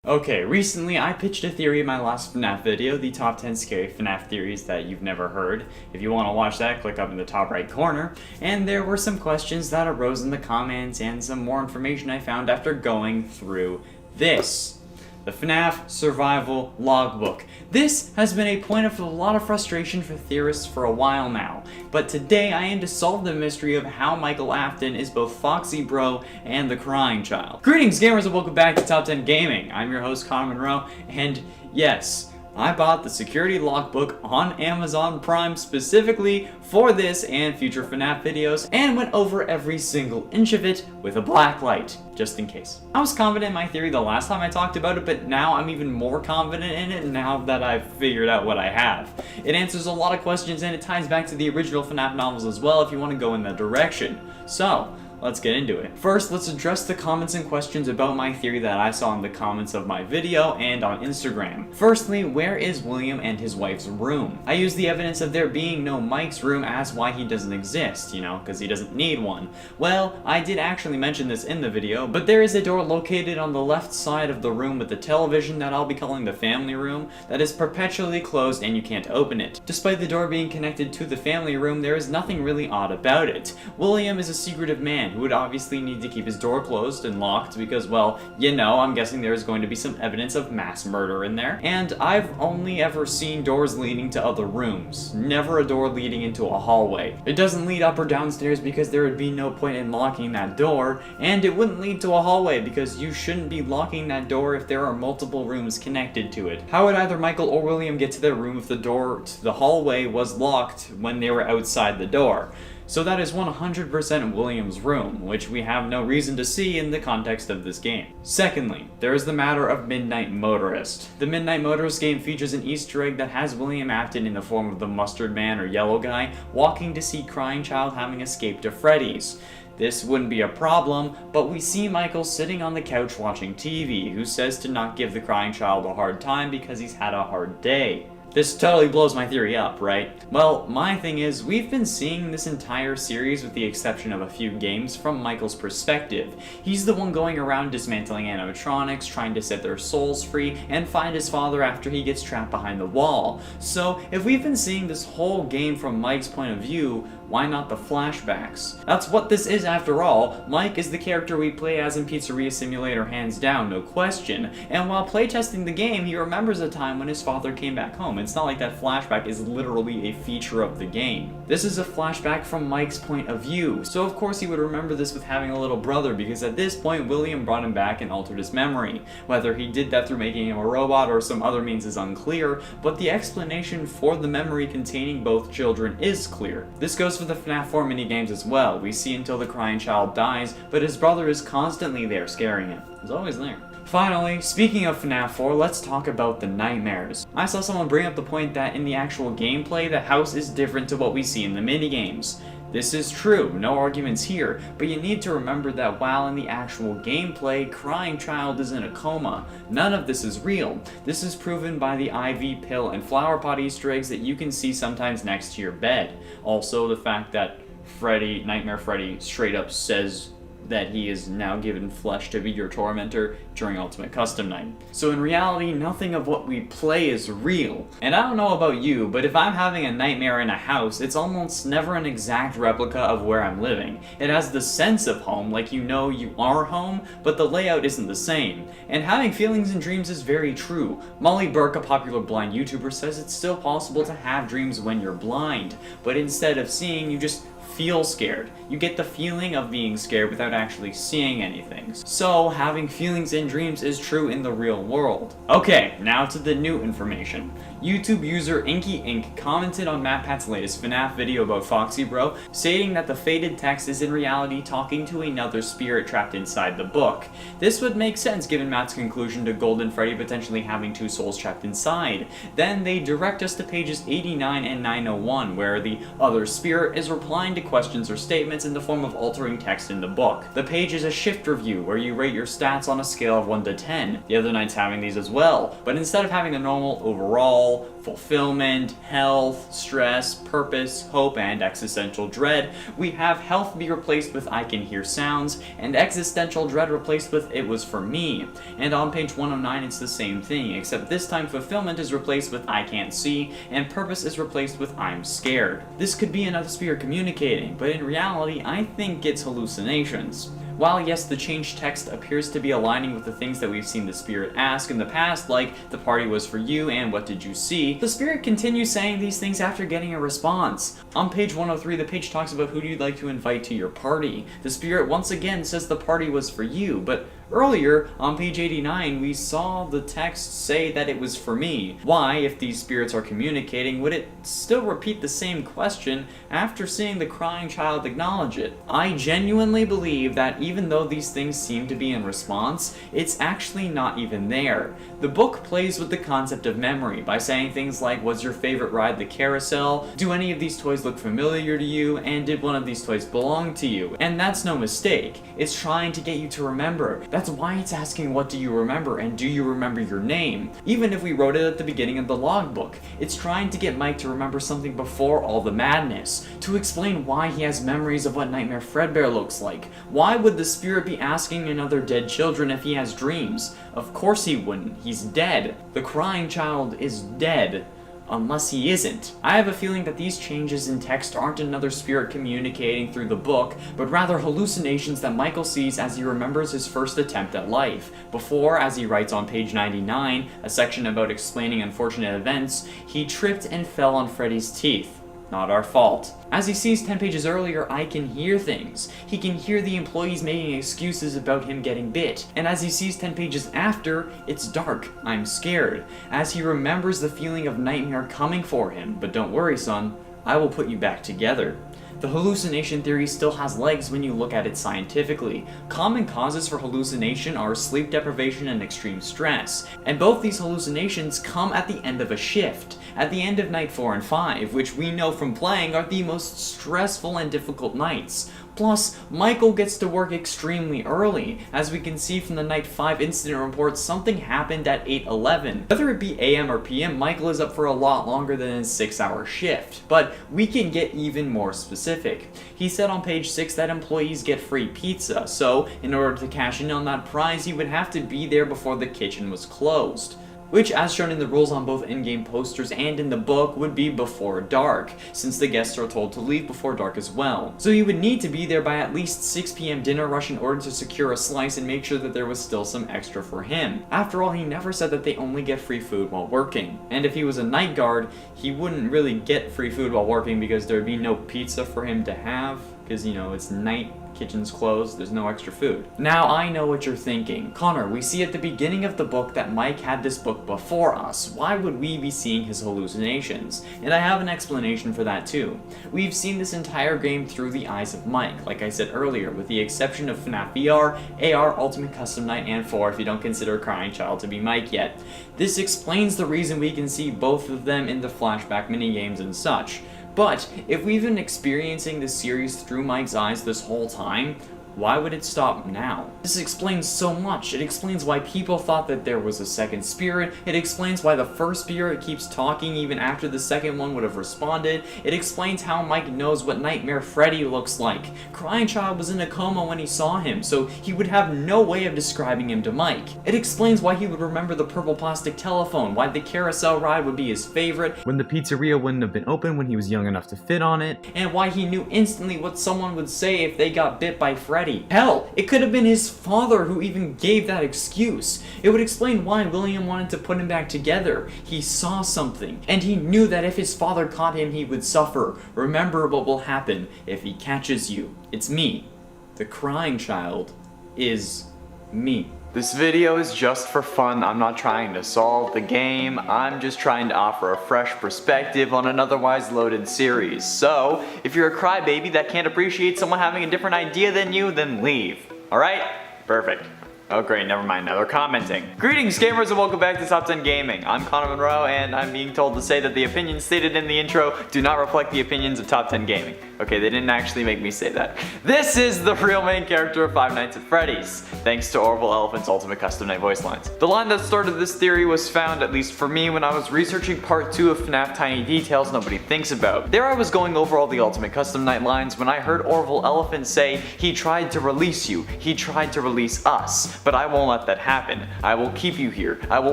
Okay, recently I pitched a theory in my last FNAF video, the top 10 scary FNAF theories that you've never heard. If you want to watch that, click up in the top right corner. And there were some questions that arose in the comments and some more information I found after going through this. The FNAF Survival Logbook. This has been a point of a lot of frustration for theorists for a while now, but today I aim to solve the mystery of how Michael Afton is both Foxy Bro and the Crying Child. Greetings gamers and welcome back to Top 10 Gaming. I'm your host Connor Monroe, and yes, I bought the security logbook on Amazon Prime specifically for this and future FNAF videos, and went over every single inch of it with a black light, just in case. I was confident in my theory the last time I talked about it, but now I'm even more confident in it now that I've figured out what I have. It answers a lot of questions and it ties back to the original FNAF novels as well if you want to go in that direction. So, let's get into it. First, let's address the comments and questions about my theory that I saw in the comments of my video and on Instagram. Firstly, where is William and his wife's room? I used the evidence of there being no Mike's room as why he doesn't exist, you know, because he doesn't need one. Well, I did actually mention this in the video, but there is a door located on the left side of the room with the television that I'll be calling the family room that is perpetually closed and you can't open it. Despite the door being connected to the family room, there is nothing really odd about it. William is a secretive man who would obviously need to keep his door closed and locked because, well, you know, I'm guessing there's going to be some evidence of mass murder in there. And I've only ever seen doors leading to other rooms, never a door leading into a hallway. It doesn't lead up or downstairs because there would be no point in locking that door, and it wouldn't lead to a hallway because you shouldn't be locking that door if there are multiple rooms connected to it. How would either Michael or William get to their room if the door to the hallway was locked when they were outside the door? So that is 100% William's room, which we have no reason to see in the context of this game. Secondly, there is the matter of Midnight Motorist. The Midnight Motorist game features an Easter egg that has William Afton in the form of the Mustard Man or Yellow Guy walking to see Crying Child having escaped to Freddy's. This wouldn't be a problem, but we see Michael sitting on the couch watching TV, who says to not give the Crying Child a hard time because he's had a hard day. This totally blows my theory up, right? Well, my thing is, we've been seeing this entire series with the exception of a few games from Michael's perspective. He's the one going around dismantling animatronics, trying to set their souls free, and find his father after he gets trapped behind the wall. So, if we've been seeing this whole game from Mike's point of view, why not the flashbacks? That's what this is after all. Mike is the character we play as in Pizzeria Simulator hands down, no question. And while playtesting the game, he remembers a time when his father came back home. It's not like that flashback is literally a feature of the game. This is a flashback from Mike's point of view, so of course he would remember this with having a little brother because at this point William brought him back and altered his memory. Whether he did that through making him a robot or some other means is unclear, but the explanation for the memory containing both children is clear. This goes for the FNAF 4 minigames as well. We see until the Crying Child dies, but his brother is constantly there scaring him. He's always there. Finally, speaking of FNAF 4, let's talk about the nightmares. I saw someone bring up the point that in the actual gameplay, the house is different to what we see in the minigames. This is true, no arguments here, but you need to remember that while in the actual gameplay, Crying Child is in a coma. None of this is real. This is proven by the IV pill and flower pot Easter eggs that you can see sometimes next to your bed. Also, the fact that Nightmare Freddy straight up says that he is now given flesh to be your tormentor during Ultimate Custom Night. So in reality, nothing of what we play is real. And I don't know about you, but if I'm having a nightmare in a house, it's almost never an exact replica of where I'm living. It has the sense of home, like you know you are home, but the layout isn't the same. And having feelings in dreams is very true. Molly Burke, a popular blind YouTuber, says it's still possible to have dreams when you're blind, but instead of seeing, you just feel scared. You get the feeling of being scared without actually seeing anything. So, having feelings in dreams is true in the real world. Okay, now to the new information. YouTube user Inky Inc. commented on MatPat's latest FNAF video about Foxy Bro, stating that the faded text is in reality talking to another spirit trapped inside the book. This would make sense given Matt's conclusion to Golden Freddy potentially having two souls trapped inside. Then they direct us to pages 89 and 901, where the other spirit is replying to questions or statements in the form of altering text in the book. The page is a shift review where you rate your stats on a scale of 1 to 10. The other night's having these as well, but instead of having a normal overall fulfillment, health, stress, purpose, hope, and existential dread, we have health be replaced with I can hear sounds, and existential dread replaced with it was for me. And on page 109 it's the same thing, except this time fulfillment is replaced with I can't see, and purpose is replaced with I'm scared. This could be another spirit communicating, but in reality I think it's hallucinations. While yes, the changed text appears to be aligning with the things that we've seen the spirit ask in the past, like the party was for you and what did you see, the spirit continues saying these things after getting a response. On page 103, the page talks about who you'd like to invite to your party. The spirit once again says the party was for you, but earlier, on page 89, we saw the text say that it was for me. Why, if these spirits are communicating, would it still repeat the same question after seeing the crying child acknowledge it? I genuinely believe that even though these things seem to be in response, it's actually not even there. The book plays with the concept of memory by saying things like, was your favorite ride the carousel? Do any of these toys look familiar to you? And did one of these toys belong to you? And that's no mistake. It's trying to get you to remember. That's why it's asking what do you remember and do you remember your name? Even if we wrote it at the beginning of the logbook, it's trying to get Mike to remember something before all the madness, to explain why he has memories of what Nightmare Fredbear looks like. Why would the spirit be asking another dead children if he has dreams? Of course he wouldn't. He's dead. The crying child is dead. Unless he isn't. I have a feeling that these changes in text aren't another spirit communicating through the book, but rather hallucinations that Michael sees as he remembers his first attempt at life. Before, as he writes on page 99, a section about explaining unfortunate events, he tripped and fell on Freddy's teeth. Not our fault. As he sees 10 pages earlier, I can hear things. He can hear the employees making excuses about him getting bit. And as he sees 10 pages after, it's dark. I'm scared. As he remembers the feeling of nightmare coming for him. But don't worry, son. I will put you back together. The hallucination theory still has legs when you look at it scientifically. Common causes for hallucination are sleep deprivation and extreme stress, and both these hallucinations come at the end of a shift, at the end of night 4 and 5, which we know from playing are the most stressful and difficult nights. Plus, Michael gets to work extremely early. As we can see from the Night 5 incident report, something happened at 8:11. Whether it be AM or PM, Michael is up for a lot longer than his 6-hour shift. But we can get even more specific. He said on page 6 that employees get free pizza, so in order to cash in on that prize, he would have to be there before the kitchen was closed. Which, as shown in the rules on both in-game posters and in the book, would be before dark, since the guests are told to leave before dark as well. So you would need to be there by at least 6 PM dinner rush in order to secure a slice and make sure that there was still some extra for him. After all, he never said that they only get free food while working. And if he was a night guard, he wouldn't really get free food while working because there would be no pizza for him to have, because, you know, it's night, kitchen's closed, there's no extra food. Now I know what you're thinking. Connor, we see at the beginning of the book that Mike had this book before us. Why would we be seeing his hallucinations? And I have an explanation for that too. We've seen this entire game through the eyes of Mike, like I said earlier, with the exception of FNAF VR, AR, Ultimate Custom Night, and 4 if you don't consider Crying Child to be Mike yet. This explains the reason we can see both of them in the flashback minigames and such. But if we've been experiencing this series through Mike's eyes this whole time, why would it stop now? This explains so much. It explains why people thought that there was a second spirit. It explains why the first spirit keeps talking even after the second one would have responded. It explains how Mike knows what Nightmare Freddy looks like. Crying Child was in a coma when he saw him, so he would have no way of describing him to Mike. It explains why he would remember the purple plastic telephone, why the carousel ride would be his favorite, when the pizzeria wouldn't have been open when he was young enough to fit on it, and why he knew instantly what someone would say if they got bit by Freddy. Hell, it could have been his father who even gave that excuse. It would explain why William wanted to put him back together. He saw something, and he knew that if his father caught him, he would suffer. Remember what will happen if he catches you. It's me. The crying child is me. This video is just for fun. I'm not trying to solve the game. I'm just trying to offer a fresh perspective on an otherwise loaded series. So, if you're a crybaby that can't appreciate someone having a different idea than you, then leave. Alright? Perfect. Oh great, never mind, now they're commenting. Greetings gamers and welcome back to Top 10 Gaming. I'm Connor Monroe and I'm being told to say that the opinions stated in the intro do not reflect the opinions of Top 10 Gaming. Okay, they didn't actually make me say that. This is the real main character of Five Nights at Freddy's, thanks to Orville Elephant's Ultimate Custom Night voice lines. The line that started this theory was found, at least for me, when I was researching part 2 of FNAF Tiny Details Nobody Thinks About. There I was going over all the Ultimate Custom Night lines when I heard Orville Elephant say, "He tried to release you, he tried to release us, but I won't let that happen. I will keep you here, I will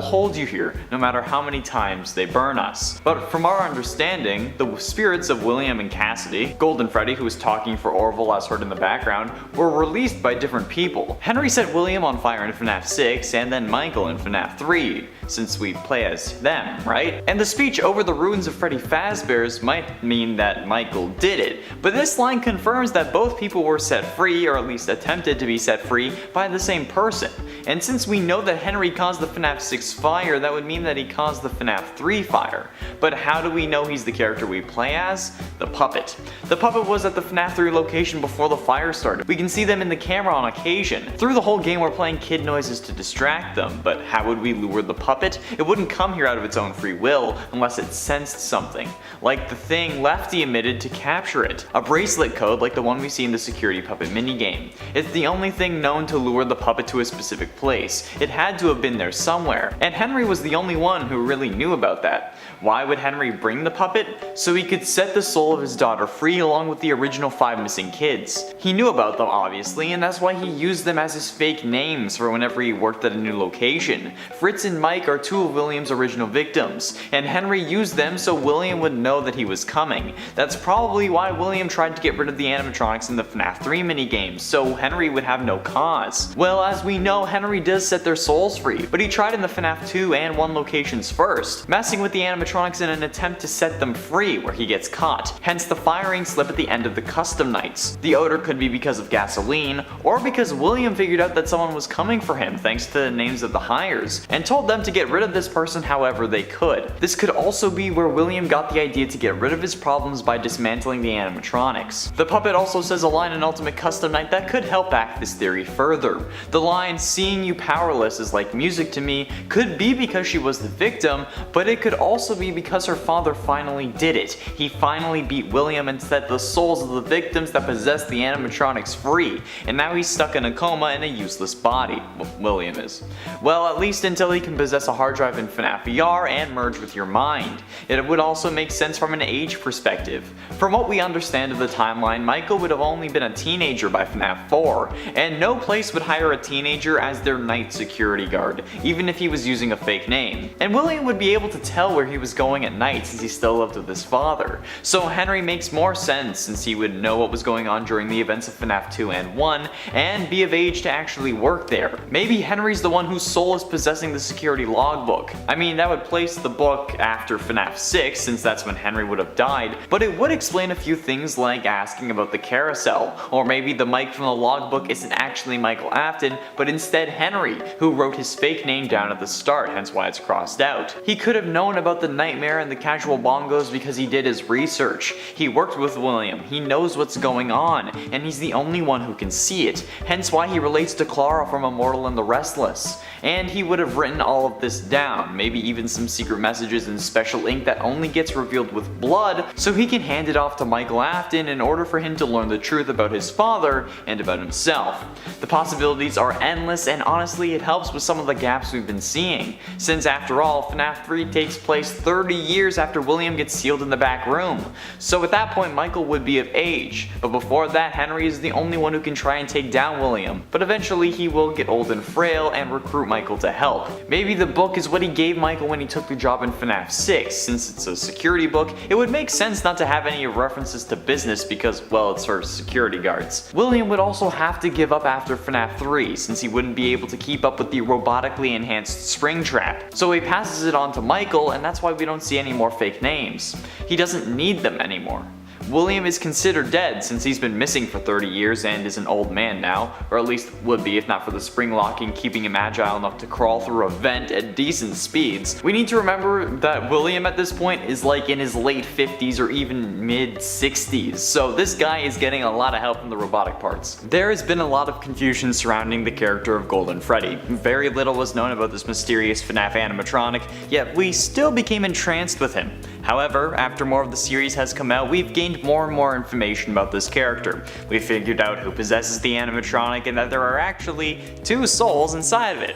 hold you here, no matter how many times they burn us." But from our understanding, the spirits of William and Cassidy, Golden Freddy, who was talking for Orville as heard in the background, were released by different people. Henry set William on fire in FNAF 6 and then Michael in FNAF 3, since we play as them, right? And the speech over the ruins of Freddy Fazbear's might mean that Michael did it, but this line confirms that both people were set free, or at least attempted to be set free, by the same person. And since we know that Henry caused the FNAF 6 fire, that would mean that he caused the FNAF 3 fire. But how do we know he's the character we play as? The puppet. The puppet was at the FNAF 3 location before the fire started. We can see them in the camera on occasion. Through the whole game we're playing kid noises to distract them, but how would we lure the puppet? It wouldn't come here out of its own free will unless it sensed something, like the thing Lefty emitted to capture it. A bracelet code like the one we see in the security puppet minigame. It's the only thing known to lure the puppet to a specific place. It had to have been there somewhere, and Henry was the only one who really knew about that. Why would Henry bring the puppet? So he could set the soul of his daughter free along with the original 5 missing kids. He knew about them obviously, and that's why he used them as his fake names for whenever he worked at a new location. Fritz and Mike are 2 of William's original victims, and Henry used them so William would know that he was coming. That's probably why William tried to get rid of the animatronics in the FNAF 3 minigames, so Henry would have no cause. Well, as we know, Henry does set their souls free, but he tried in the FNAF 2 and 1 locations first, messing with the animatronics in an attempt to set them free where he gets caught, hence the firing slip at the end of the custom nights. The odor could be because of gasoline, or because William figured out that someone was coming for him thanks to the names of the hires, and told them to get rid of this person however they could. This could also be where William got the idea to get rid of his problems by dismantling the animatronics. The puppet also says a line in Ultimate Custom Night that could help back this theory further. The line, "Seeing you powerless is like music to me," could be because she was the victim, but it could also be because her father finally did it. He finally beat William and set the souls of the victims that possessed the animatronics free, and now he's stuck in a coma in a useless body. Well, William is. Well, at least until he can possess a hard drive in FNAF VR and merge with your mind. It would also make sense from an age perspective. From what we understand of the timeline, Michael would have only been a teenager by FNAF 4, and no place would hire a teenager as their night security guard, even if he was using a fake name. And William would be able to tell where he was going at night since he still lived with his father. So Henry makes more sense since he would know what was going on during the events of FNAF 2 and 1 and be of age to actually work there. Maybe Henry's the one whose soul is possessing the security logbook. I mean, that would place the book after FNAF 6 since that's when Henry would have died, but it would explain a few things like asking about the carousel, or maybe the Mike from the logbook isn't actually Michael Afton, but instead Henry, who wrote his fake name down at the start, hence why it's crossed out. He could have known about the nightmare and the casual bongos because he did his research. He worked with William, he knows what's going on, and he's the only one who can see it, hence why he relates to Clara from Immortal and the Restless. And he would have written all of this down, maybe even some secret messages in special ink that only gets revealed with blood, so he can hand it off to Michael Afton in order for him to learn the truth about his father and about himself. The possibilities are endless, and honestly it helps with some of the gaps we've been seeing, since after all, FNAF 3 takes place 30 years after William gets sealed in the back room. So at that point Michael would be of age, but before that Henry is the only one who can try and take down William, but eventually he will get old and frail and recruit Michael to help. Maybe the book is what he gave Michael when he took the job in FNAF 6, since it's a security book, it would make sense not to have any references to business because, well, it's for security guards. William would also have to give up after FNAF 3, since he wouldn't be able to keep up with the robotically enhanced spring trap. So he passes it on to Michael, and that's why we don't see any more fake names. He doesn't need them anymore. William is considered dead since he's been missing for 30 years and is an old man now, or at least would be if not for the spring locking keeping him agile enough to crawl through a vent at decent speeds. We need to remember that William at this point is like in his late 50s or even mid 60s, so this guy is getting a lot of help from the robotic parts. There has been a lot of confusion surrounding the character of Golden Freddy. Very little was known about this mysterious FNAF animatronic, yet we still became entranced with him. However, after more of the series has come out, we've gained more and more information about this character. We figured out who possesses the animatronic and that there are actually 2 souls inside of it.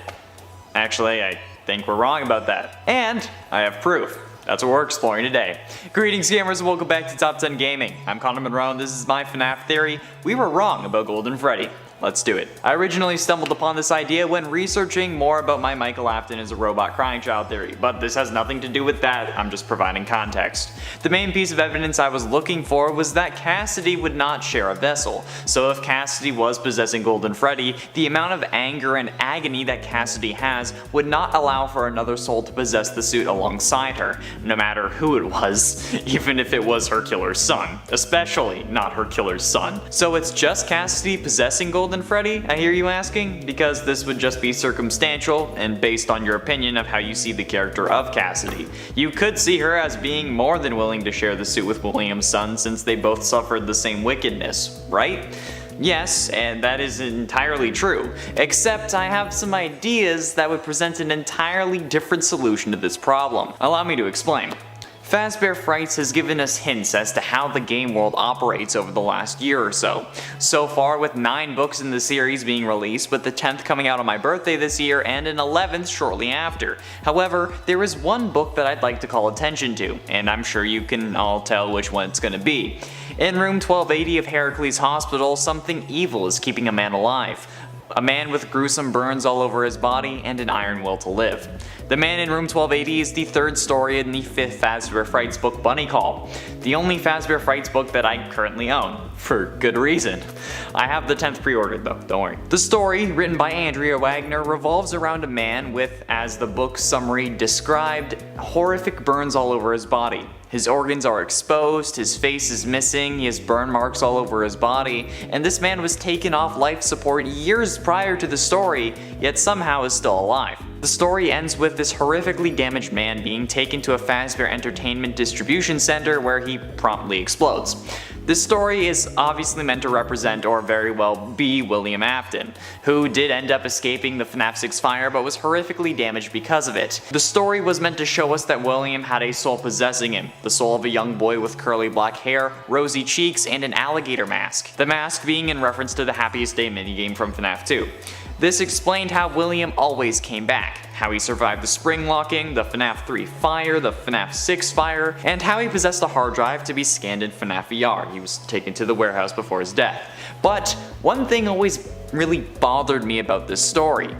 Actually, I think we're wrong about that. And I have proof. That's what we're exploring today. Greetings gamers and welcome back to Top 10 Gaming. I'm Connor Monroe and this is my FNAF theory. We were wrong about Golden Freddy. Let's do it. I originally stumbled upon this idea when researching more about my Michael Afton as a robot crying child theory, but this has nothing to do with that, I'm just providing context. The main piece of evidence I was looking for was that Cassidy would not share a vessel, so if Cassidy was possessing Golden Freddy, the amount of anger and agony that Cassidy has would not allow for another soul to possess the suit alongside her, no matter who it was, even if it was her killer's son, especially not her killer's son. So it's just Cassidy possessing Golden Freddy, I hear you asking? Because this would just be circumstantial and based on your opinion of how you see the character of Cassidy. You could see her as being more than willing to share the suit with William's son since they both suffered the same wickedness, right? Yes, and that is entirely true, except I have some ideas that would present an entirely different solution to this problem. Allow me to explain. Fazbear Frights has given us hints as to how the game world operates over the last year or so. So far with 9 books in the series being released, with the 10th coming out on my birthday this year and an 11th shortly after. However, there is one book that I'd like to call attention to, and I'm sure you can all tell which one it's going to be. In room 1280 of Heracles Hospital, something evil is keeping a man alive. A man with gruesome burns all over his body and an iron will to live. The man in room 1280 is the 3rd story in the 5th Fazbear Frights book Bunny Call, the only Fazbear Frights book that I currently own, for good reason. I have the 10th pre-ordered though, don't worry. The story, written by Andrea Wagner, revolves around a man with, as the book's summary described, horrific burns all over his body. His organs are exposed, his face is missing, he has burn marks all over his body, and this man was taken off life support years prior to the story, yet somehow is still alive. The story ends with this horrifically damaged man being taken to a Fazbear Entertainment distribution center where he promptly explodes. This story is obviously meant to represent or very well be William Afton, who did end up escaping the FNAF 6 fire but was horrifically damaged because of it. The story was meant to show us that William had a soul possessing him, the soul of a young boy with curly black hair, rosy cheeks, and an alligator mask. The mask being in reference to the Happiest Day minigame from FNAF 2. This explained how William always came back, how he survived the spring locking, the FNAF 3 fire, the FNAF 6 fire, and how he possessed a hard drive to be scanned in FNAF VR. He was taken to the warehouse before his death. But one thing always really bothered me about this story.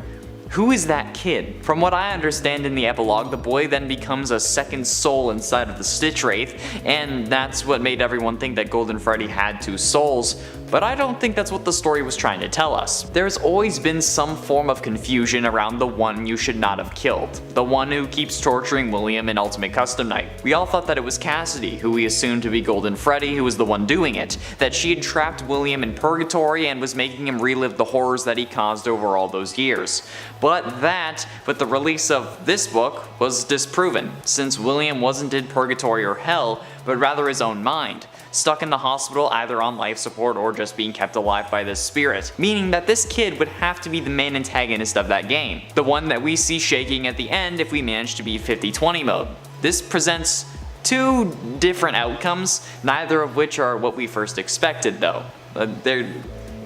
Who is that kid? From what I understand in the epilogue, the boy then becomes a second soul inside of the Stitch Wraith, and that's what made everyone think that Golden Freddy had 2 souls, but I don't think that's what the story was trying to tell us. There's always been some form of confusion around the one you should not have killed, the one who keeps torturing William in Ultimate Custom Night. We all thought that it was Cassidy, who we assumed to be Golden Freddy, who was the one doing it, that she had trapped William in purgatory and was making him relive the horrors that he caused over all those years. But that, with the release of this book, was disproven, since William wasn't in purgatory or hell, but rather his own mind, stuck in the hospital either on life support or just being kept alive by this spirit, meaning that this kid would have to be the main antagonist of that game, the one that we see shaking at the end if we manage to beat 50-20 mode. This presents 2 different outcomes, neither of which are what we first expected though.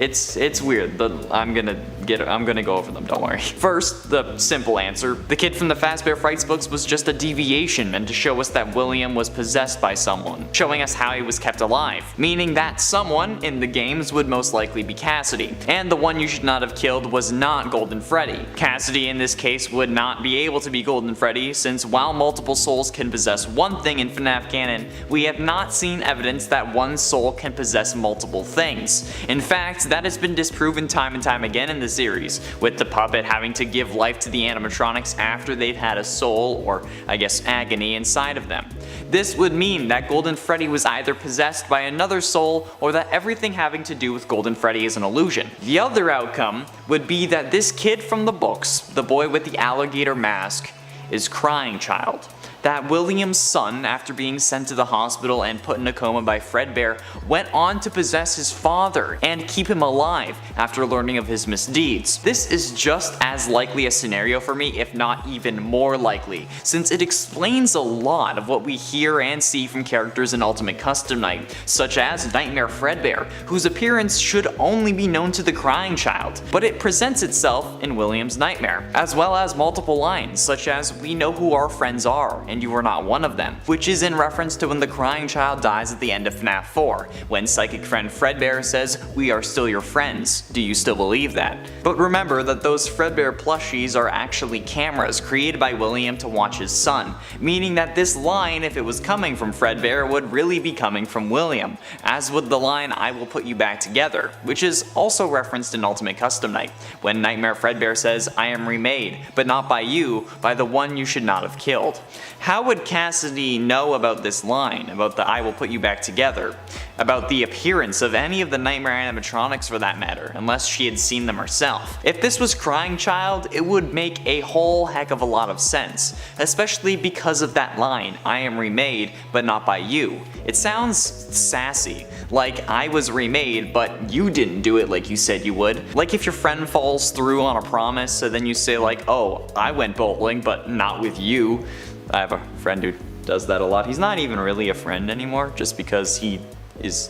It's weird, but I'm gonna go over them, don't worry. First, the simple answer. The kid from the Fazbear Frights books was just a deviation meant to show us that William was possessed by someone, showing us how he was kept alive, meaning that someone in the games would most likely be Cassidy, and the one you should not have killed was not Golden Freddy. Cassidy in this case would not be able to be Golden Freddy, since while multiple souls can possess one thing in FNAF canon, we have not seen evidence that one soul can possess multiple things. In fact, that has been disproven time and time again in the series, with the puppet having to give life to the animatronics after they've had a soul, or I guess agony, inside of them. This would mean that Golden Freddy was either possessed by another soul or that everything having to do with Golden Freddy is an illusion. The other outcome would be that this kid from the books, the boy with the alligator mask, is Crying Child. That William's son, after being sent to the hospital and put in a coma by Fredbear, went on to possess his father and keep him alive after learning of his misdeeds. This is just as likely a scenario for me, if not even more likely, since it explains a lot of what we hear and see from characters in Ultimate Custom Night, such as Nightmare Fredbear, whose appearance should only be known to the Crying Child, but it presents itself in William's nightmare, as well as multiple lines such as "We know who our friends are, and you are not one of them," which is in reference to when the Crying Child dies at the end of FNAF 4, when psychic friend Fredbear says, "We are still your friends, do you still believe that?" But remember that those Fredbear plushies are actually cameras created by William to watch his son, meaning that this line, if it was coming from Fredbear, would really be coming from William, as would the line "I will put you back together," which is also referenced in Ultimate Custom Night, when Nightmare Fredbear says, "I am remade, but not by you, by the one you should not have killed." How would Cassidy know about this line, about the "I will put you back together," about the appearance of any of the Nightmare animatronics for that matter, unless she had seen them herself? If this was Crying Child, it would make a whole heck of a lot of sense, especially because of that line, "I am remade, but not by you." It sounds sassy, like I was remade, but you didn't do it like you said you would. Like if your friend falls through on a promise, so then you say like, "Oh, I went bowling, but not with you." I have a friend who does that a lot. He's not even really a friend anymore, just because he is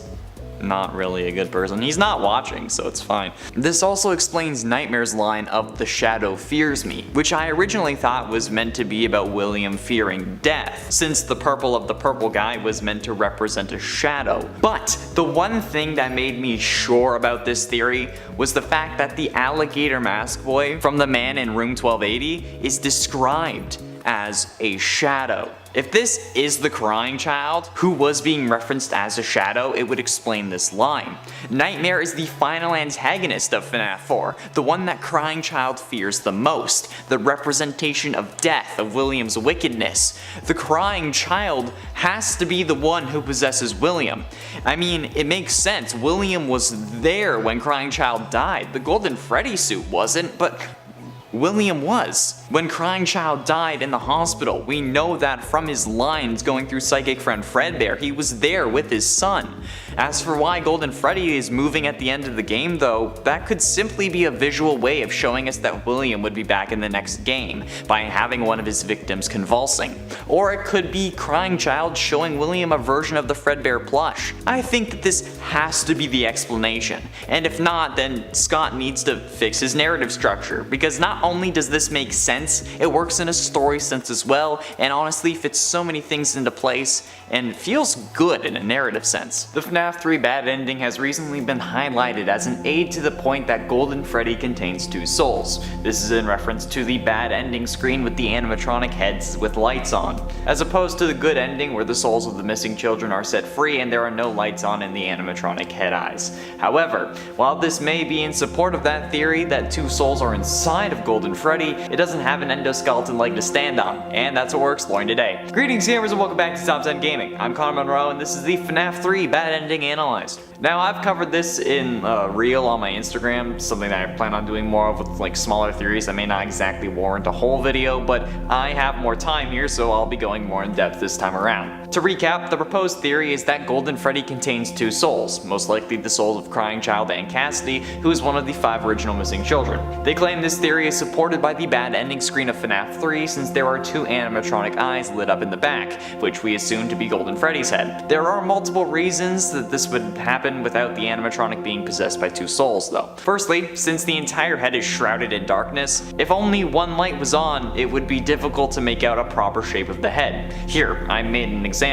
not really a good person. He's not watching, so it's fine. This also explains Nightmare's line of "the shadow fears me," which I originally thought was meant to be about William fearing death, since the purple of the purple guy was meant to represent a shadow. But the one thing that made me sure about this theory was the fact that the alligator mask boy from the man in room 1280 is described as a shadow. If this is the Crying Child, who was being referenced as a shadow, it would explain this line. Nightmare is the final antagonist of FNAF 4, the one that Crying Child fears the most, the representation of death, of William's wickedness. The Crying Child has to be the one who possesses William. I mean, it makes sense, William was there when Crying Child died. The Golden Freddy suit wasn't, but William was. When Crying Child died in the hospital, we know that from his lines going through psychic friend Fredbear, he was there with his son. As for why Golden Freddy is moving at the end of the game though, that could simply be a visual way of showing us that William would be back in the next game, by having one of his victims convulsing. Or it could be Crying Child showing William a version of the Fredbear plush. I think that this has to be the explanation, and if not, then Scott needs to fix his narrative structure, because not only does this make sense, it works in a story sense as well, and honestly fits so many things into place, and feels good in a narrative sense. The FNAF 3 bad ending has recently been highlighted as an aid to the point that Golden Freddy contains two souls. This is in reference to the bad ending screen with the animatronic heads with lights on, as opposed to the good ending where the souls of the missing children are set free and there are no lights on in the animatronic head eyes. However, while this may be in support of that theory that two souls are inside of Golden Freddy, it doesn't have an endoskeleton leg to stand on, and that's what we're exploring today. Greetings gamers and welcome back to Top 10 Gaming. I'm Connor Monroe and this is the FNAF 3 bad ending analyzed. Now I've covered this in a reel on my Instagram, something that I plan on doing more of with like smaller theories that may not exactly warrant a whole video, but I have more time here so I'll be going more in depth this time around. To recap, the proposed theory is that Golden Freddy contains two souls, most likely the souls of Crying Child and Cassidy, who is one of the 5 original missing children. They claim this theory is supported by the bad ending screen of FNAF 3 since there are 2 animatronic eyes lit up in the back, which we assume to be Golden Freddy's head. There are multiple reasons that this would happen without the animatronic being possessed by 2 souls though. Firstly, since the entire head is shrouded in darkness, if only one light was on, it would be difficult to make out a proper shape of the head. Here, I made an example.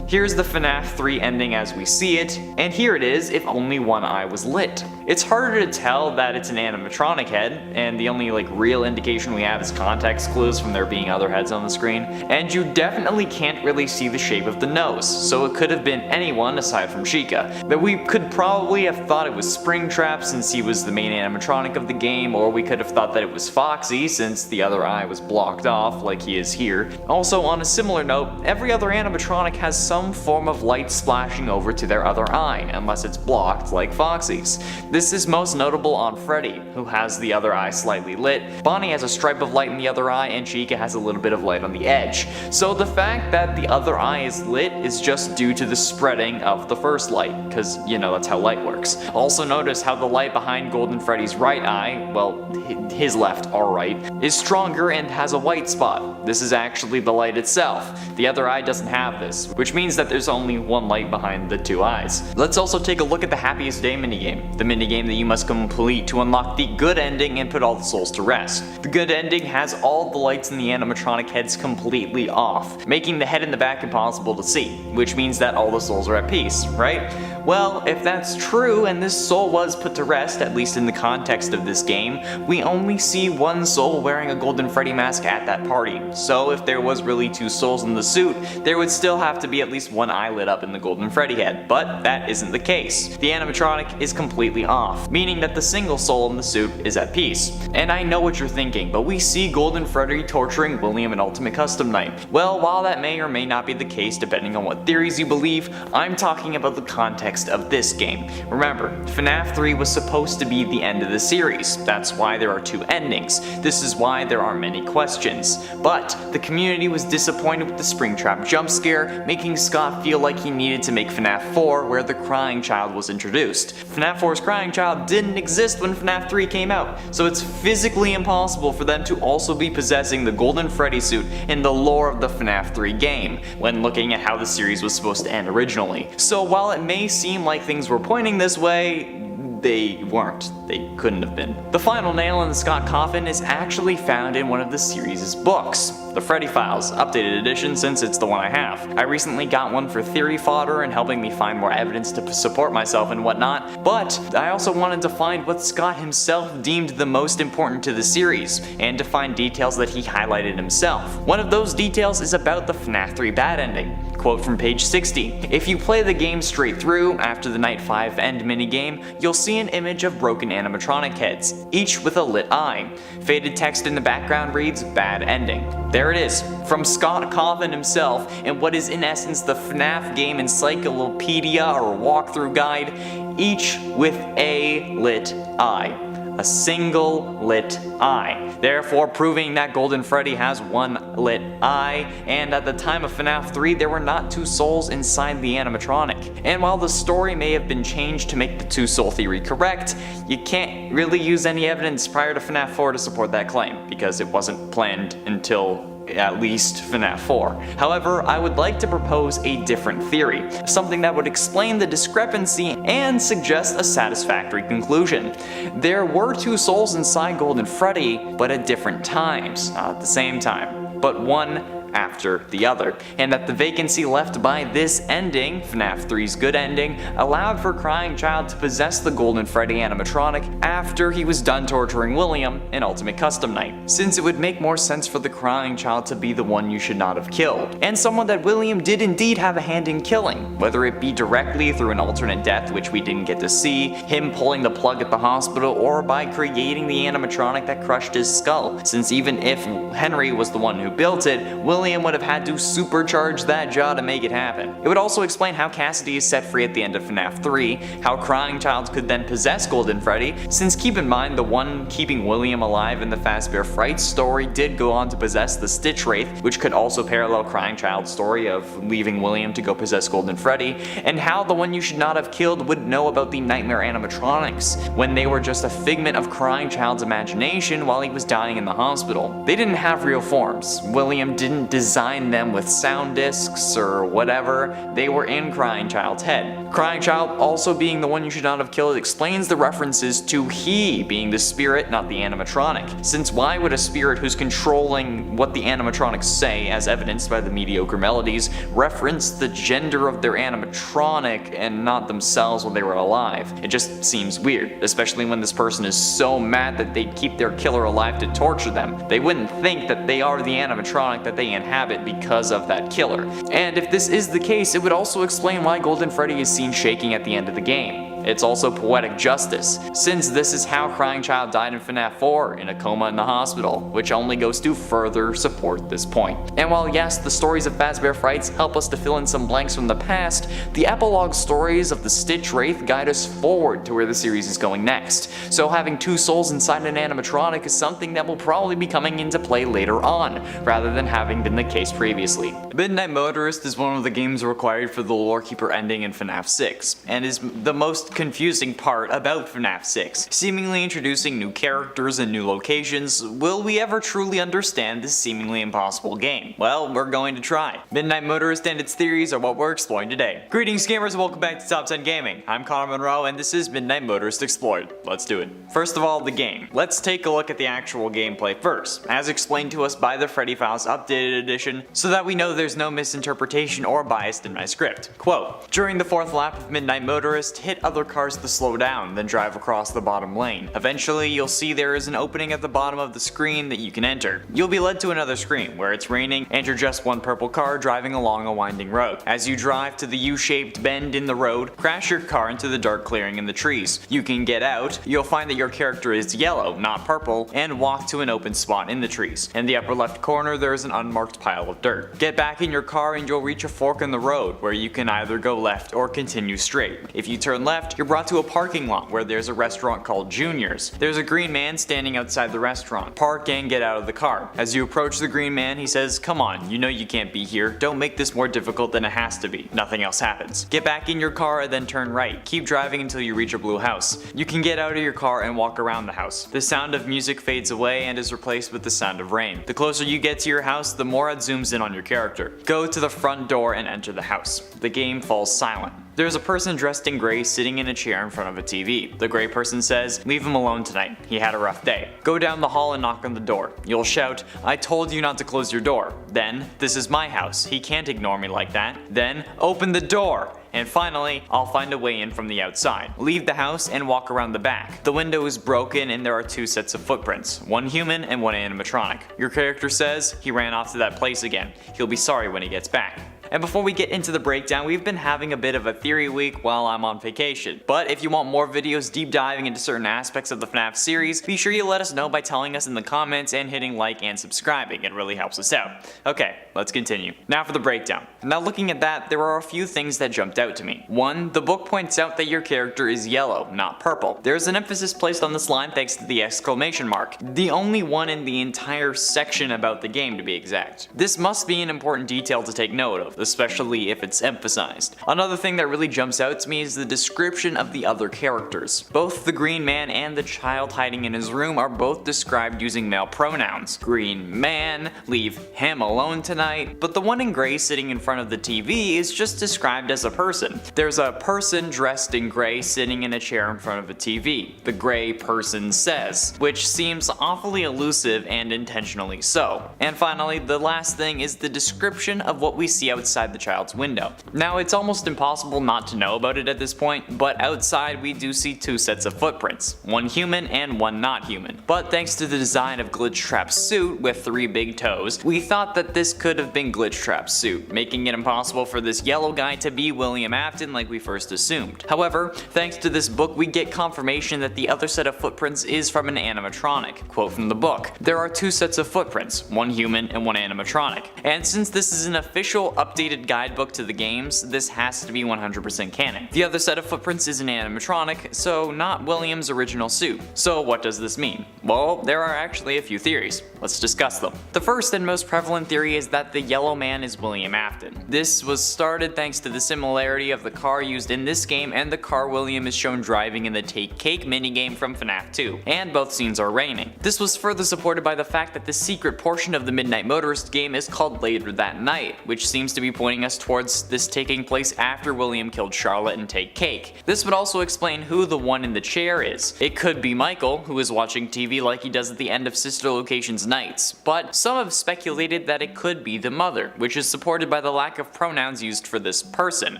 Here's the FNAF 3 ending as we see it, and here it is if only one eye was lit. It's harder to tell that it's an animatronic head, and the only real indication we have is context clues from there being other heads on the screen, and you definitely can't really see the shape of the nose, so it could have been anyone aside from Chica. But we could probably have thought it was Springtrap since he was the main animatronic of the game, or we could have thought that it was Foxy since the other eye was blocked off like he is here. Also, on a similar note, every other animatronic animatronic has some form of light splashing over to their other eye, unless it's blocked like Foxy's. This is most notable on Freddy, who has the other eye slightly lit, Bonnie has a stripe of light in the other eye, and Chica has a little bit of light on the edge. So the fact that the other eye is lit is just due to the spreading of the first light, because you know that's how light works. Also notice how the light behind Golden Freddy's right eye, well, his left or right, is stronger and has a white spot. This is actually the light itself. The other eye doesn't have this, which means that there's only one light behind the two eyes. Let's also take a look at the Happiest Day minigame, the minigame that you must complete to unlock the good ending and put all the souls to rest. The good ending has all the lights in the animatronic heads completely off, making the head and the back impossible to see, which means that all the souls are at peace, right? Well, if that's true and this soul was put to rest, at least in the context of this game, we only see one soul wearing a Golden Freddy mask at that party. So if there was really two souls in the suit, there would still have to be at least one eye lit up in the Golden Freddy head, but that isn't the case. The animatronic is completely off, meaning that the single soul in the suit is at peace. And I know what you're thinking, but we see Golden Freddy torturing William in Ultimate Custom Night. Well, while that may or may not be the case depending on what theories you believe, I'm talking about the context of this game. Remember, FNAF 3 was supposed to be the end of the series. That's why there are two endings. This is why there are many questions. But the community was disappointed with the Springtrap jump scare, making Scott feel like he needed to make FNAF 4 where the crying child was introduced. FNAF 4's crying child didn't exist when FNAF 3 came out, so it's physically impossible for them to also be possessing the Golden Freddy suit in the lore of the FNAF 3 game, when looking at how the series was supposed to end originally. So while it may seem like things were pointing this way, they weren't. They couldn't have been. The final nail in the Scott coffin is actually found in one of the series' books, the Freddy Files, updated edition since it's the one I have. I recently got one for theory fodder and helping me find more evidence to support myself and whatnot, but I also wanted to find what Scott himself deemed the most important to the series, and to find details that he highlighted himself. One of those details is about the FNAF 3 bad ending. Quote from page 60, "If you play the game straight through, after the Night 5 end minigame, you'll see an image of broken animatronic heads, each with a lit eye. Faded text in the background reads, bad ending." There it is, from Scott Coffin himself, in what is in essence the FNAF game encyclopedia or walkthrough guide, each with a lit eye. A single lit eye, therefore proving that Golden Freddy has one lit eye, and at the time of FNAF 3 there were not two souls inside the animatronic. And while the story may have been changed to make the two soul theory correct, you can't really use any evidence prior to FNAF 4 to support that claim, because it wasn't planned until at least FNAF 4. However, I would like to propose a different theory, something that would explain the discrepancy and suggest a satisfactory conclusion. There were two souls inside Golden Freddy, but at different times, not at the same time, but one after the other, and that the vacancy left by this ending, FNAF 3's good ending, allowed for Crying Child to possess the Golden Freddy animatronic after he was done torturing William in Ultimate Custom Night, since it would make more sense for the Crying Child to be the one you should not have killed, and someone that William did indeed have a hand in killing, whether it be directly through an alternate death which we didn't get to see, him pulling the plug at the hospital, or by creating the animatronic that crushed his skull, since even if Henry was the one who built it, William would have had to supercharge that jaw to make it happen. It would also explain how Cassidy is set free at the end of FNAF 3, how Crying Child could then possess Golden Freddy, since keep in mind the one keeping William alive in the Fazbear Fright story did go on to possess the Stitch Wraith, which could also parallel Crying Child's story of leaving William to go possess Golden Freddy, and how the one you should not have killed would know about the Nightmare animatronics, when they were just a figment of Crying Child's imagination while he was dying in the hospital. They didn't have real forms. William didn't design them with sound discs or whatever, they were in Crying Child's head. Crying Child also being the one you should not have killed explains the references to he being the spirit, not the animatronic, since why would a spirit who's controlling what the animatronics say, as evidenced by the mediocre melodies, reference the gender of their animatronic and not themselves when they were alive? It just seems weird, especially when this person is so mad that they'd keep their killer alive to torture them. They wouldn't think that they are the animatronic that they inhabit because of that killer. And if this is the case, it would also explain why Golden Freddy is seen shaking at the end of the game. It's also poetic justice, since this is how Crying Child died in FNAF 4 in a coma in the hospital, which only goes to further support this point. And while yes, the stories of Fazbear Frights help us to fill in some blanks from the past, the epilogue stories of the Stitch Wraith guide us forward to where the series is going next. So having two souls inside an animatronic is something that will probably be coming into play later on, rather than having been the case previously. Midnight Motorist is one of the games required for the Lore Keeper ending in FNAF 6, and is the most confusing part about FNAF 6. Seemingly introducing new characters and new locations, will we ever truly understand this seemingly impossible game? Well, we're going to try. Midnight Motorist and its theories are what we're exploring today. Greetings gamers and welcome back to Top 10 Gaming. I'm Connor Monroe and this is Midnight Motorist Explored. Let's do it. First of all, the game. Let's take a look at the actual gameplay first, as explained to us by the Freddy Files Updated Edition, so that we know there's no misinterpretation or bias in my script. Quote, during the fourth lap of Midnight Motorist, hit other cars to slow down, then drive across the bottom lane. Eventually, you'll see there is an opening at the bottom of the screen that you can enter. You'll be led to another screen, where it's raining and you're just one purple car driving along a winding road. As you drive to the U-shaped bend in the road, crash your car into the dark clearing in the trees. You can get out, you'll find that your character is yellow, not purple, and walk to an open spot in the trees. In the upper left corner, there is an unmarked pile of dirt. Get back in your car and you'll reach a fork in the road, where you can either go left or continue straight. If you turn left, you're brought to a parking lot where there's a restaurant called Junior's. There's a green man standing outside the restaurant. Park and get out of the car. As you approach the green man, he says, come on, you know you can't be here. Don't make this more difficult than it has to be. Nothing else happens. Get back in your car and then turn right. Keep driving until you reach a blue house. You can get out of your car and walk around the house. The sound of music fades away and is replaced with the sound of rain. The closer you get to your house, the more it zooms in on your character. Go to the front door and enter the house. The game falls silent. There's a person dressed in gray sitting in a chair in front of a TV. The gray person says, leave him alone tonight. He had a rough day. Go down the hall and knock on the door. You'll shout, I told you not to close your door. Then, this is my house. He can't ignore me like that. Then, open the door. And finally, I'll find a way in from the outside. Leave the house and walk around the back. The window is broken and there are two sets of footprints, one human and one animatronic. Your character says he ran off to that place again. He'll be sorry when he gets back. And before we get into the breakdown, we've been having a bit of a theory week while I'm on vacation. But if you want more videos deep diving into certain aspects of the FNAF series, be sure you let us know by telling us in the comments and hitting like and subscribing. It really helps us out. Okay, let's continue. Now for the breakdown. Now looking at that, there are a few things that jumped out to me. One, the book points out that your character is yellow, not purple. There's an emphasis placed on this line thanks to the exclamation mark. The only one in the entire section about the game to be exact. This must be an important detail to take note of, especially if it's emphasized. Another thing that really jumps out to me is the description of the other characters. Both the green man and the child hiding in his room are both described using male pronouns. Green man, leave him alone tonight, but the one in gray sitting in front of the TV is just described as a person. There's a person dressed in gray sitting in a chair in front of a TV. The gray person says, which seems awfully elusive and intentionally so. And finally, the last thing is the description of what we see outside the child's window. Now it's almost impossible not to know about it at this point, but outside we do see two sets of footprints, one human and one not human. But thanks to the design of Glitch Trap's suit with 3 big toes, we thought that this could have been Glitch Trap's suit, making it impossible for this yellow guy to be William Afton like we first assumed. However, thanks to this book we get confirmation that the other set of footprints is from an animatronic. Quote from the book, there are 2 sets of footprints, one human and one animatronic. And since this is an official updated guidebook to the games, this has to be 100% canon. The other set of footprints is an animatronic, so not William's original suit. So what does this mean? Well, there are actually a few theories. Let's discuss them. The first and most prevalent theory is that the yellow man is William Afton. This was started thanks to the similarity of the car used in this game and the car William is shown driving in the Take Cake minigame from FNAF 2, and both scenes are raining. This was further supported by the fact that the secret portion of the Midnight Motorist game is called Later That Night, which seems to be pointing us towards this taking place after William killed Charlotte and Take Cake. This would also explain who the one in the chair is. It could be Michael, who is watching TV like he does at the end of Sister Location's Nights, but some have speculated that it could be the mother, which is supported by the lack of pronouns used for this person,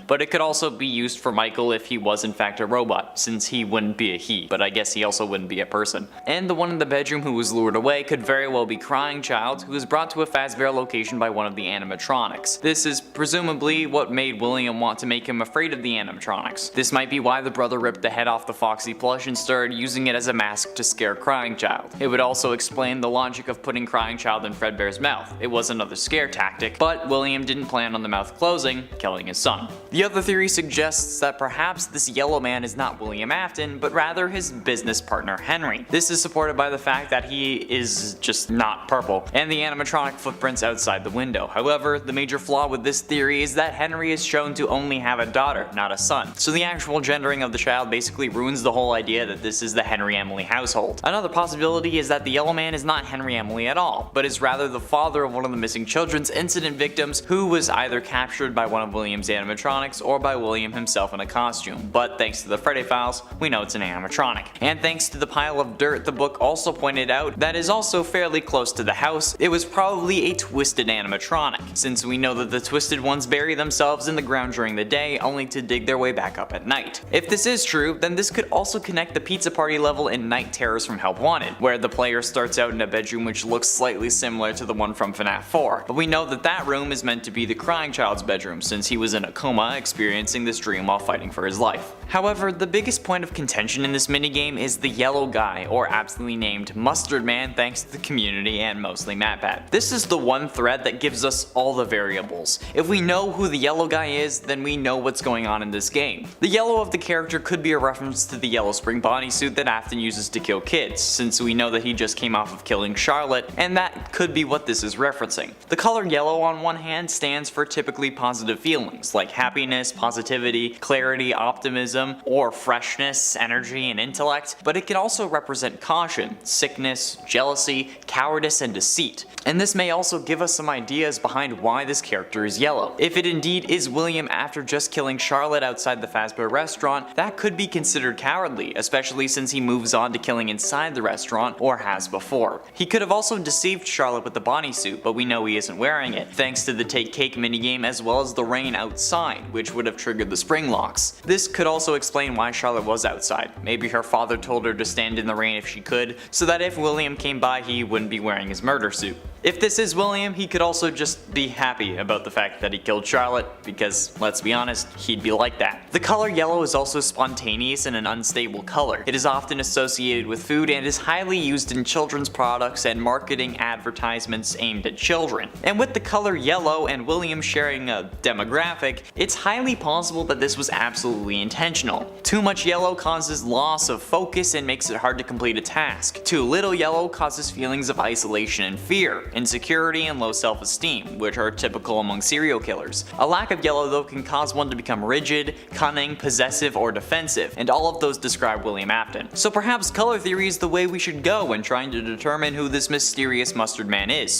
but it could also be used for Michael if he was in fact a robot, since he wouldn't be a he, but I guess he also wouldn't be a person. And the one in the bedroom who was lured away could very well be Crying Child, who was brought to a Fazbear location by one of the animatronics. This is is presumably what made William want to make him afraid of the animatronics. This might be why the brother ripped the head off the Foxy plush and started using it as a mask to scare Crying Child. It would also explain the logic of putting Crying Child in Fredbear's mouth. It was another scare tactic, but William didn't plan on the mouth closing, killing his son. The other theory suggests that perhaps this yellow man is not William Afton, but rather his business partner Henry. This is supported by the fact that he is just not purple, and the animatronic footprints outside the window. However, the major flaw with this theory is that Henry is shown to only have a daughter, not a son. So the actual gendering of the child basically ruins the whole idea that this is the Henry Emily household. Another possibility is that the yellow man is not Henry Emily at all, but is rather the father of one of the missing children's incident victims who was either captured by one of William's animatronics or by William himself in a costume. But thanks to the Freddy files, we know it's an animatronic. And thanks to the pile of dirt the book also pointed out that is also fairly close to the house, it was probably a twisted animatronic, since we know that the twisted ones bury themselves in the ground during the day only to dig their way back up at night. If this is true, then this could also connect the pizza party level in Night Terrors from Help Wanted, where the player starts out in a bedroom which looks slightly similar to the one from FNAF 4. But we know that that room is meant to be the Crying Child's bedroom, since he was in a coma experiencing this dream while fighting for his life. However, the biggest point of contention in this minigame is the yellow guy, or aptly named Mustard Man thanks to the community and mostly MatPat. This is the one thread that gives us all the variables. If we know who the yellow guy is, then we know what's going on in this game. The yellow of the character could be a reference to the yellow spring bodysuit that Afton uses to kill kids, since we know that he just came off of killing Charlotte, and that could be what this is referencing. The color yellow on one hand stands for typically positive feelings, like happiness, positivity, clarity, optimism, or freshness, energy, and intellect, but it can also represent caution, sickness, jealousy, cowardice, and deceit. And this may also give us some ideas behind why this character is yellow. If it indeed is William after just killing Charlotte outside the Fazbear restaurant, that could be considered cowardly, especially since he moves on to killing inside the restaurant, or has before. He could have also deceived Charlotte with the bodysuit, but we know he isn't wearing it, thanks to the Take Cake minigame as well as the rain outside, which would have triggered the spring locks. This could also explain why Charlotte was outside. Maybe her father told her to stand in the rain if she could, so that if William came by he wouldn't be wearing his murder suit. If this is William, he could also just be happy about the fact that he killed Charlotte, because let's be honest, he'd be like that. The color yellow is also spontaneous and an unstable color. It is often associated with food and is highly used in children's products and marketing advertisements aimed at children. And with the color yellow and William sharing a demographic, it's highly possible that this was absolutely intentional. Too much yellow causes loss of focus and makes it hard to complete a task. Too little yellow causes feelings of isolation and fear, insecurity, and low self-esteem, which are typical among serial killers. A lack of yellow though can cause one to become rigid, cunning, possessive, or defensive, and all of those describe William Afton. So perhaps color theory is the way we should go when trying to determine who this mysterious Mustard Man is.